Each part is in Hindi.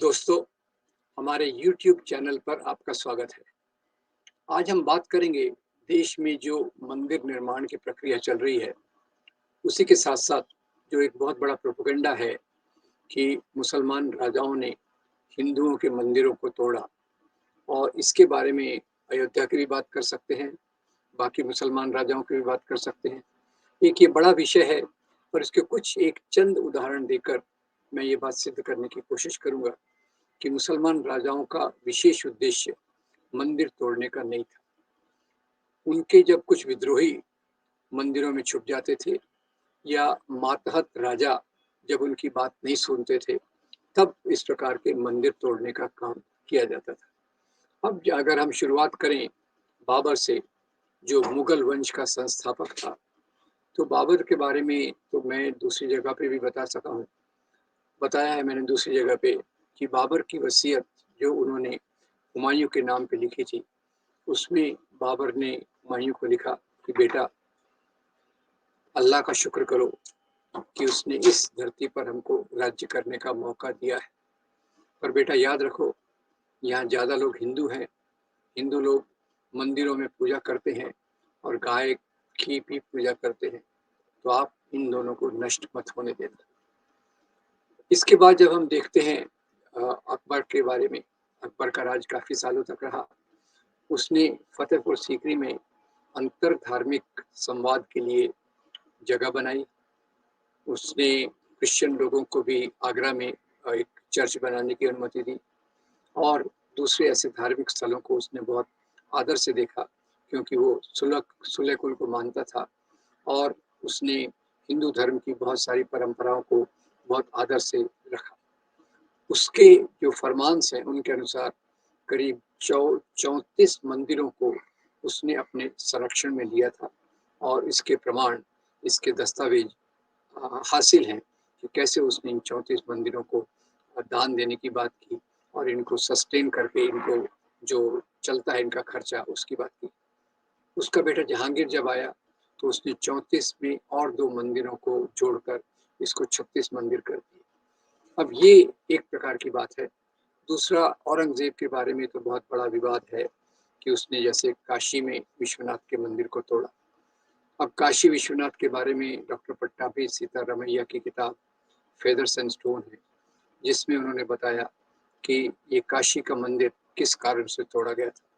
दोस्तों, हमारे YouTube चैनल पर आपका स्वागत है। आज हम बात करेंगे देश में जो मंदिर निर्माण की प्रक्रिया चल रही है, उसी के साथ-साथ जो एक बहुत बड़ा प्रोपेगेंडा है कि मुसलमान राजाओं ने हिंदुओं के मंदिरों को तोड़ा और इसके बारे में अयोध्या की भी बात कर सकते हैं, बाकी मुसलमान राजाओं की भी बात कर सकते हैं। एक ये बड़ा विषय है और इसके कुछ एक चंद उदाहरण देकर मैं ये बात सिद्ध करने की कोशिश करूँगा कि मुसलमान राजाओं का विशेष उद्देश्य मंदिर तोड़ने का नहीं था। उनके जब कुछ विद्रोही मंदिरों में छुप जाते थे या मातहत राजा जब उनकी बात नहीं सुनते थे, तब इस प्रकार के मंदिर तोड़ने का काम किया जाता था। अब अगर हम शुरुआत करें बाबर से, जो मुगल वंश का संस्थापक था, तो बाबर के बारे में तो मैं दूसरी जगह पे भी बताया है मैंने दूसरी जगह पे कि बाबर की वसीयत जो उन्होंने हुमायूं के नाम पे लिखी थी, उसमें बाबर ने हुमायूं को लिखा कि बेटा, अल्लाह का शुक्र करो कि उसने इस धरती पर हमको राज्य करने का मौका दिया है। पर बेटा याद रखो, यहाँ ज़्यादा लोग हिंदू हैं, हिंदू लोग मंदिरों में पूजा करते हैं और गाय की भी पूजा करते हैं, तो आप इन दोनों को नष्ट मत होने देना। इसके बाद जब हम देखते हैं अकबर के बारे में, अकबर का राज काफ़ी सालों तक रहा। उसने फतेहपुर सीकरी में अंतर धार्मिक संवाद के लिए जगह बनाई। उसने क्रिश्चियन लोगों को भी आगरा में एक चर्च बनाने की अनुमति दी और दूसरे ऐसे धार्मिक स्थलों को उसने बहुत आदर से देखा, क्योंकि वो सुलह कुल को मानता था और उसने हिंदू धर्म की बहुत सारी परंपराओं को बहुत आदर से रखा। उसके जो फरमान्स हैं उनके अनुसार करीब 34 मंदिरों को उसने अपने संरक्षण में लिया था और इसके प्रमाण, इसके दस्तावेज हासिल हैं कि कैसे उसने इन 34 मंदिरों को दान देने की बात की और इनको सस्टेन करके इनको जो चलता है इनका खर्चा, उसकी बात की। उसका बेटा जहांगीर जब आया तो उसने 34 में और 2 मंदिरों को जोड़कर इसको 36 मंदिर कर दिए। अब ये एक प्रकार की बात है। दूसरा, औरंगजेब के बारे में तो बहुत बड़ा विवाद है कि उसने जैसे काशी में विश्वनाथ के मंदिर को तोड़ा। अब काशी विश्वनाथ के बारे में डॉक्टर पट्टाभी सीतारामैया की किताब फेदर्स एंड स्टोन है, जिसमें उन्होंने बताया कि ये काशी का मंदिर किस कारण से तोड़ा गया था।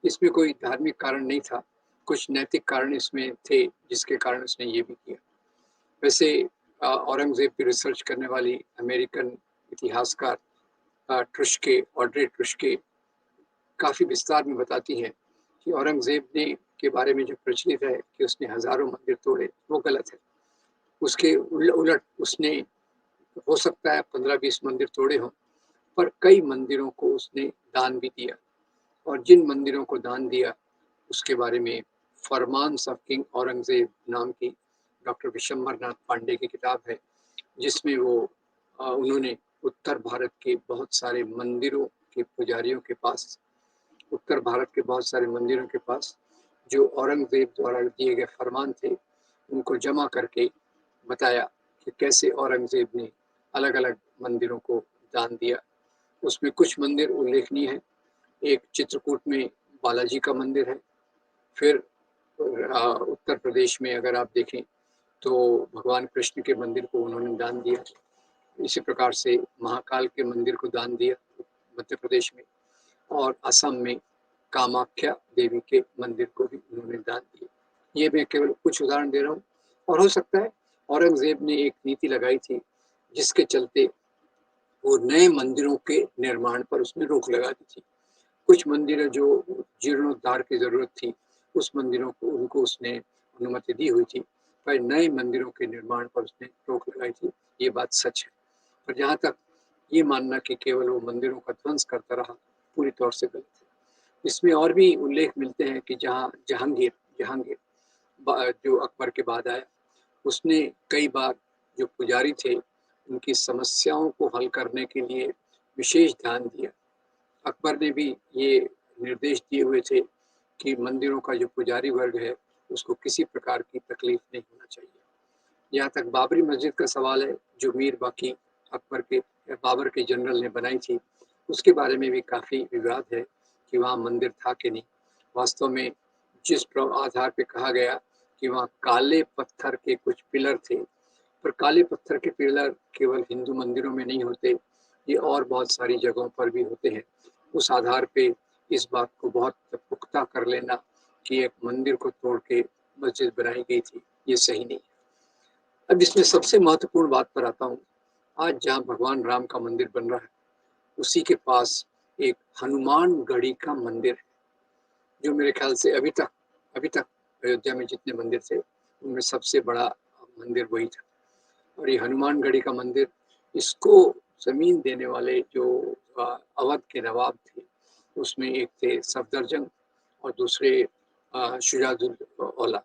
इसमें कोई धार्मिक कारण नहीं था, कुछ नैतिक कारण इसमें थे जिसके कारण उसने ये भी किया। वैसे औरंगजेब की रिसर्च करने वाली अमेरिकन इतिहासकार ट्रुश्के, ऑड्रे ट्रुश्के, काफ़ी विस्तार में बताती हैं कि औरंगजेब ने के बारे में जो प्रचलित है कि उसने हजारों मंदिर तोड़े, वो गलत है। उसके उलट उसने हो सकता है 15-20 मंदिर तोड़े हों, पर कई मंदिरों को उसने दान भी दिया और जिन मंदिरों को दान दिया उसके बारे में फरमान्स ऑफ किंग औरंगजेब नाम की डॉक्टर विशंबर नाथ पांडे की किताब है, जिसमें वो उन्होंने उत्तर भारत के बहुत सारे मंदिरों के पुजारियों के पास, उत्तर भारत के बहुत सारे मंदिरों के पास जो औरंगजेब द्वारा दिए गए फरमान थे, उनको जमा करके बताया कि कैसे औरंगजेब ने अलग अलग मंदिरों को दान दिया। उसमें कुछ मंदिर उल्लेखनीय हैं। एक चित्रकूट में बालाजी का मंदिर है। फिर उत्तर प्रदेश में अगर आप देखें तो भगवान कृष्ण के मंदिर को उन्होंने दान दिया। इसी प्रकार से महाकाल के मंदिर को दान दिया मध्य प्रदेश में, और असम में कामाख्या देवी के मंदिर को भी उन्होंने दान दिया। ये मैं केवल कुछ उदाहरण दे रहा हूँ और हो सकता है औरंगजेब ने एक नीति लगाई थी जिसके चलते वो नए मंदिरों के निर्माण पर उसने रोक लगा दी थी। कुछ मंदिर जो जीर्णोद्धार की जरूरत थी, उस मंदिरों को उनको उसने अनुमति दी हुई थी, पर नए मंदिरों के निर्माण पर उसने रोक लगाई थी। ये बात सच है। पर जहाँ तक ये मानना कि केवल वो मंदिरों का ध्वंस करता रहा, पूरी तौर से गलत है। इसमें और भी उल्लेख मिलते हैं कि जहाँ जहांगीर जहांगीर जो अकबर के बाद आया, उसने कई बार जो पुजारी थे उनकी समस्याओं को हल करने के लिए विशेष ध्यान दिया। अकबर ने भी ये निर्देश दिए हुए थे कि मंदिरों का जो पुजारी वर्ग है उसको किसी प्रकार की तकलीफ नहीं होना चाहिए। यहाँ तक बाबरी मस्जिद का सवाल है, जो मीर बाकी अकबर के या बाबर के जनरल ने बनाई थी, उसके बारे में भी काफ़ी विवाद है कि वहाँ मंदिर था कि नहीं। वास्तव में जिस आधार पे कहा गया कि वहाँ काले पत्थर के कुछ पिलर थे, पर काले पत्थर के पिलर केवल हिंदू मंदिरों में नहीं होते, ये और बहुत सारी जगहों पर भी होते हैं। उस आधार पे इस बात को बहुत पुख्ता कर लेना कि एक मंदिर को तोड़ के मस्जिद बनाई गई थी, ये सही नहीं है। अब इसमें सबसे महत्वपूर्ण बात पर आता हूँ। आज जहाँ भगवान राम का मंदिर बन रहा है, उसी के पास एक हनुमान गढ़ी का मंदिर है, जो मेरे ख्याल से अभी तक अयोध्या में जितने मंदिर थे, उनमें सबसे बड़ा मंदिर वही था। और ये हनुमान गढ़ी का मंदिर, इसको ज़मीन देने वाले जो अवध के नवाब थे, उसमें एक थे सफदरजंग और दूसरे शुजाउद्दौला।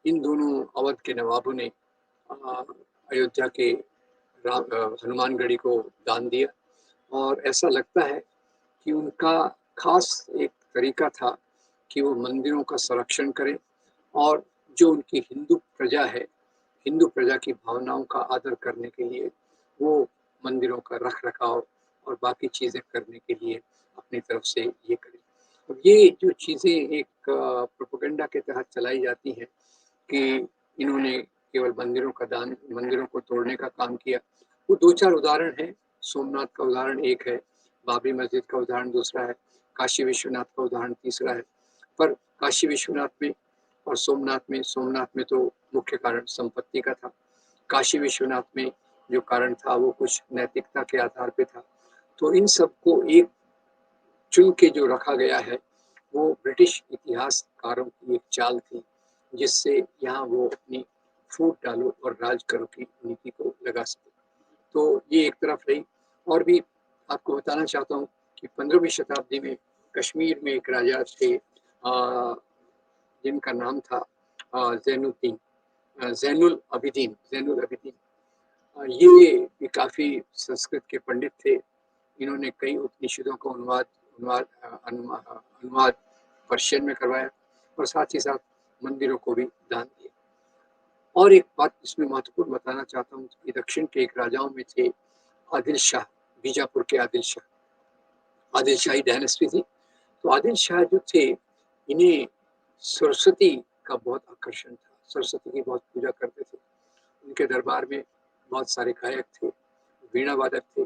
इन दोनों अवध के नवाबों ने अयोध्या के हनुमानगढ़ी को दान दिया। और ऐसा लगता है कि उनका खास एक तरीका था कि वो मंदिरों का संरक्षण करें और जो उनकी हिंदू प्रजा है, हिंदू प्रजा की भावनाओं का आदर करने के लिए वो मंदिरों का रख रखाव और बाकी चीज़ें करने के लिए अपनी तरफ से ये करें। अब ये जो चीज़ें एक प्रोपेगेंडा के तहत चलाई जाती हैं कि इन्होंने केवल मंदिरों का दान, मंदिरों को तोड़ने का काम किया, वो दो चार उदाहरण हैं। सोमनाथ का उदाहरण एक है, बाबरी मस्जिद का उदाहरण दूसरा है, काशी विश्वनाथ का उदाहरण तीसरा है। पर काशी विश्वनाथ में और सोमनाथ में तो मुख्य कारण संपत्ति का था। काशी विश्वनाथ में जो कारण था वो कुछ नैतिकता के आधार पे था। तो इन सबको एक चुन के जो रखा गया है, वो ब्रिटिश इतिहासकारों की एक चाल थी, जिससे यहाँ वो अपनी फूट डालो और राज करो की नीति को लगा सके। तो ये एक तरफ रही। और भी आपको बताना चाहता हूँ कि 15वीं शताब्दी में कश्मीर में एक राजा थे, जिनका नाम था ज़ैनुल अबिदीन। ये भी काफ़ी संस्कृत के पंडित थे। इन्होंने कई उपनिषदों का अनुवाद अनुवाद पर्शियन में करवाया और साथ ही साथ मंदिरों को भी दान दिया। और एक बात इसमें महत्वपूर्ण बताना चाहता हूँ कि दक्षिण के एक राजाओं में थे आदिल शाह, बीजापुर के आदिल शाह। आदिल शाही डायनेस्टी थी। तो आदिल शाह जो थे, इन्हें सरस्वती का बहुत आकर्षण था, सरस्वती की बहुत पूजा करते थे। उनके दरबार में बहुत सारे गायक थे, वीणा वादक थे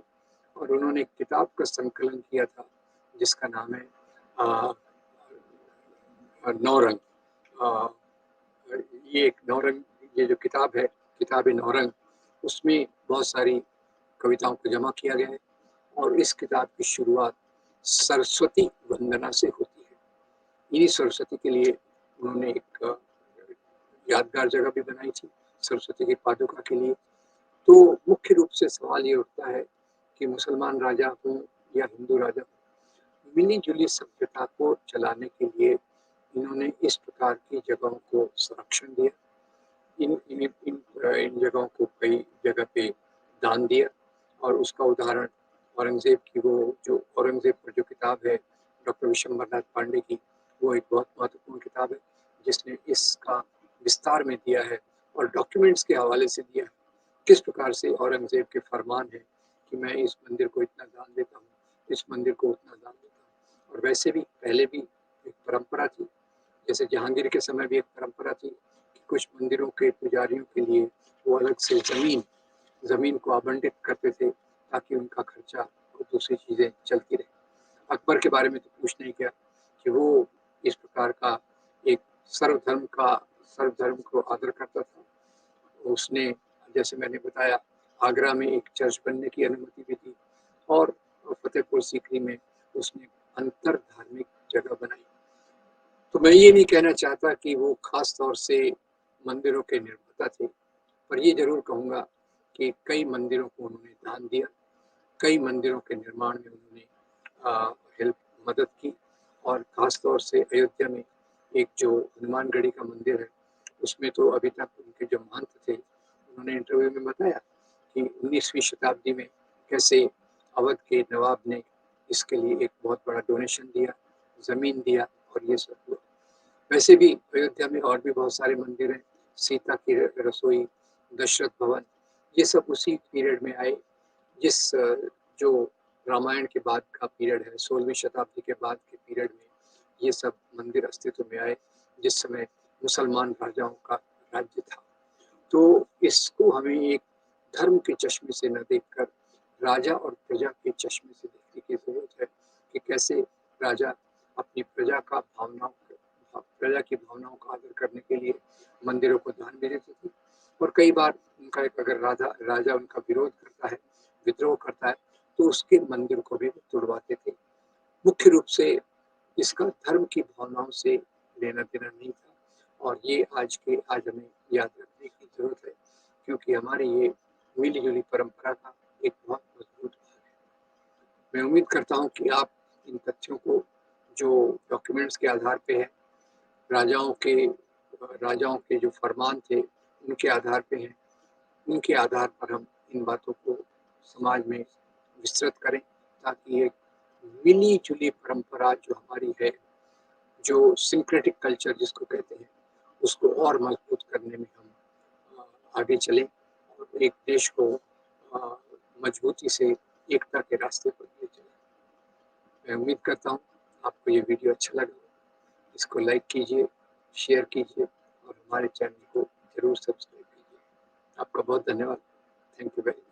और उन्होंने एक किताब का संकलन किया था जिसका नाम है नौरंग। अ, ये एक नौरंग, ये जो किताब है, किताब नौरंग, उसमें बहुत सारी कविताओं को जमा किया गया है और इस किताब की शुरुआत सरस्वती वंदना से होती है। इन्हीं सरस्वती के लिए उन्होंने एक यादगार जगह भी बनाई थी, सरस्वती की पादुका के लिए। तो मुख्य रूप से सवाल ये उठता है कि मुसलमान राजा हों या हिंदू राजा हों, मिली-जुली सभ्यता को चलाने के लिए इन्होंने इस प्रकार की जगहों को संरक्षण दिया। इन जगहों को कई जगह पे दान दिया और उसका उदाहरण औरंगज़ेब की वो जो औरंगज़ेब पर जो किताब है डॉक्टर विशंबरनाथ पांडे की, वो एक बहुत महत्वपूर्ण किताब है जिसने इसका विस्तार में दिया है और डॉक्यूमेंट्स के हवाले से दिया है किस प्रकार से औरंगज़ेब के फरमान है कि मैं इस मंदिर को इतना दान देता हूँ, इस मंदिर को उतना दान देता हूँ। और वैसे भी पहले भी एक परंपरा थी, जैसे जहांगीर के समय भी एक परंपरा थी कि कुछ मंदिरों के पुजारियों के लिए वो अलग से ज़मीन को आवंटित करते थे ताकि उनका खर्चा और दूसरी चीज़ें चलती रहे। अकबर के बारे में तो पूछना ही क्या कि वो इस प्रकार का एक सर्वधर्म को आदर करता था। उसने, जैसे मैंने बताया, आगरा में एक चर्च बनने की अनुमति भी दी और फतेहपुर सीकरी में उसने अंतर धार्मिक जगह बनाई। तो मैं ये नहीं कहना चाहता कि वो खास तौर से मंदिरों के निर्माता थे, पर ये ज़रूर कहूँगा कि कई मंदिरों को उन्होंने दान दिया, कई मंदिरों के निर्माण में उन्होंने हेल्प मदद की और ख़ास तौर से अयोध्या में एक जो हनुमानगढ़ी का मंदिर है, उसमें तो अभी तक उनके जो महंत थे, उन्होंने इंटरव्यू में बताया कि 19वीं शताब्दी में कैसे अवध के नवाब ने इसके लिए एक बहुत बड़ा डोनेशन दिया, ज़मीन दिया और ये सब हुआ। वैसे भी अयोध्या में और भी बहुत सारे मंदिर हैं, सीता की रसोई, दशरथ भवन, ये सब उसी पीरियड में आए जिस जो रामायण के बाद का पीरियड है, 16वीं शताब्दी के बाद के पीरियड में ये सब मंदिर अस्तित्व में आए, जिस समय मुसलमान राजाओं का राज्य था। तो इसको हमें एक धर्म के चश्मे से न देखकर राजा और प्रजा के चश्मे से देखने की ज़रूरत है कि कैसे राजा अपनी प्रजा की भावनाओं का आदर करने के लिए मंदिरों को दान भी देते थे। और कई बार उनका अगर राजा उनका विरोध करता है, विद्रोह करता है, तो उसके मंदिर को भी तोड़वाते थे। मुख्य रूप से इसका धर्म की भावनाओं से लेना-देना नहीं था, और ये आज हमें याद रखने की ज़रूरत है, क्योंकि हमारी ये मिली-जुली परंपरा का एक बहुत मजबूत भाग है। मैं उम्मीद करता हूँ कि आप इन तथ्यों को, जो डॉक्यूमेंट्स के आधार पे है, राजाओं के जो फरमान थे, उनके आधार पे हैं, उनके आधार पर हम इन बातों को समाज में विस्तृत करें, ताकि एक मिली-जुली परंपरा जो हमारी है, जो सिंक्रेटिक कल्चर जिसको कहते हैं, उसको और मजबूत करने में हम आगे चलें और एक देश को मजबूती से एकता के रास्ते पर ले चलें। मैं उम्मीद करता हूँ आपको ये वीडियो अच्छा लगा। इसको लाइक कीजिए, शेयर कीजिए और हमारे चैनल को ज़रूर सब्सक्राइब कीजिए। आपका बहुत धन्यवाद। Thank you very much.